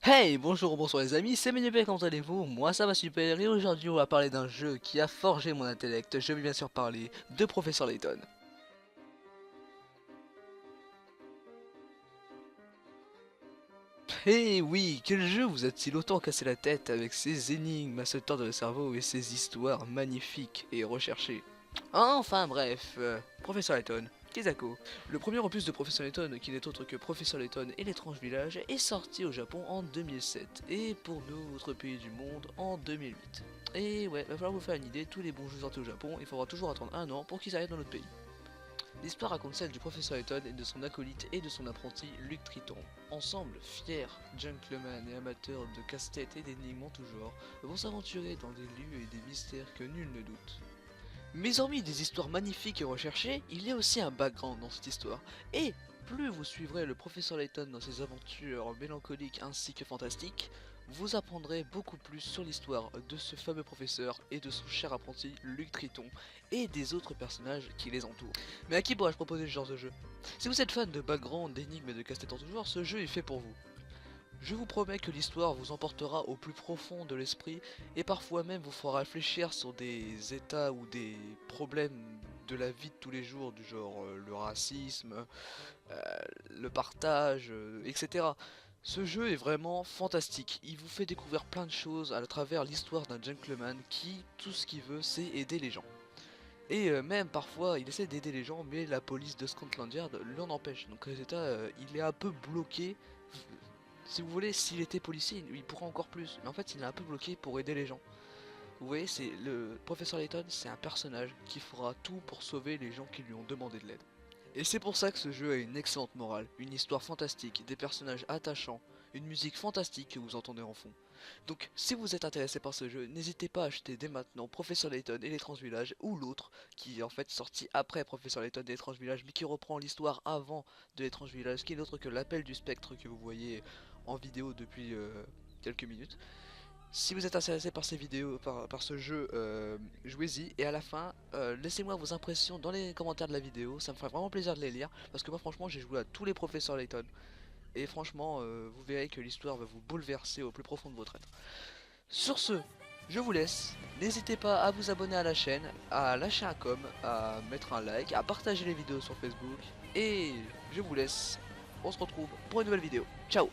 Hey, bonjour, bonsoir les amis, c'est Ménupé, comment allez-vous? Moi ça va super, et aujourd'hui on va parler d'un jeu qui a forgé mon intellect. Je vais bien sûr parler de Professeur Layton. Eh oui, quel jeu vous a-t-il autant cassé la tête avec ses énigmes à se tordre le cerveau et ses histoires magnifiques et recherchées? Enfin bref, Professeur Layton, Kizako. Le premier opus de Professeur Layton, qui n'est autre que Professeur Layton et l'étrange village, est sorti au Japon en 2007 et pour nous, autres pays du monde, en 2008. Et ouais, va falloir vous faire une idée, tous les bons jeux sortis au Japon, il faudra toujours attendre un an pour qu'ils arrivent dans notre pays. L'histoire raconte celle du professeur Layton et de son acolyte et de son apprenti Luc Triton. Ensemble, fiers, gentlemen et amateurs de casse-tête et d'énigmes en tout genre, vont s'aventurer dans des lieux et des mystères que nul ne doute. Mais hormis des histoires magnifiques et recherchées, il y a aussi un background dans cette histoire. Et plus vous suivrez le professeur Layton dans ses aventures mélancoliques ainsi que fantastiques, vous apprendrez beaucoup plus sur l'histoire de ce fameux professeur et de son cher apprenti Luc Triton et des autres personnages qui les entourent. Mais à qui pourrais-je proposer ce genre de jeu? Si vous êtes fan de background, d'énigmes et de casse-tête en tout genre, ce jeu est fait pour vous. Je vous promets que l'histoire vous emportera au plus profond de l'esprit et parfois même vous fera réfléchir sur des états ou des problèmes de la vie de tous les jours du genre le racisme, euh, le partage, etc. Ce jeu est vraiment fantastique, il vous fait découvrir plein de choses à travers l'histoire d'un gentleman qui, tout ce qu'il veut, c'est aider les gens. Et même parfois il essaie d'aider les gens mais la police de Scotland Yard l'en empêche. Donc résultat il est un peu bloqué. Si vous voulez, s'il était policier, il pourrait encore plus. Mais en fait, il est un peu bloqué pour aider les gens. Vous voyez, c'est le professeur Layton, c'est un personnage qui fera tout pour sauver les gens qui lui ont demandé de l'aide. Et c'est pour ça que ce jeu a une excellente morale, une histoire fantastique, des personnages attachants, une musique fantastique que vous entendez en fond. Donc, si vous êtes intéressé par ce jeu, n'hésitez pas à acheter dès maintenant Professeur Layton et l'étrange village, ou l'autre, qui est en fait sorti après Professeur Layton et l'étrange village, mais qui reprend l'histoire avant de l'étrange village, qui est l'autre que l'appel du spectre que vous voyez en vidéo depuis quelques minutes. Si vous êtes intéressé par ces vidéos, par ce jeu, jouez-y et à la fin, laissez-moi vos impressions dans les commentaires de la vidéo, ça me ferait vraiment plaisir de les lire parce que moi franchement j'ai joué à tous les professeurs Layton et franchement vous verrez que l'histoire va vous bouleverser au plus profond de votre être. Sur ce, je vous laisse, n'hésitez pas à vous abonner à la chaîne, à lâcher un com, à mettre un like, à partager les vidéos sur Facebook et je vous laisse, on se retrouve pour une nouvelle vidéo. Ciao.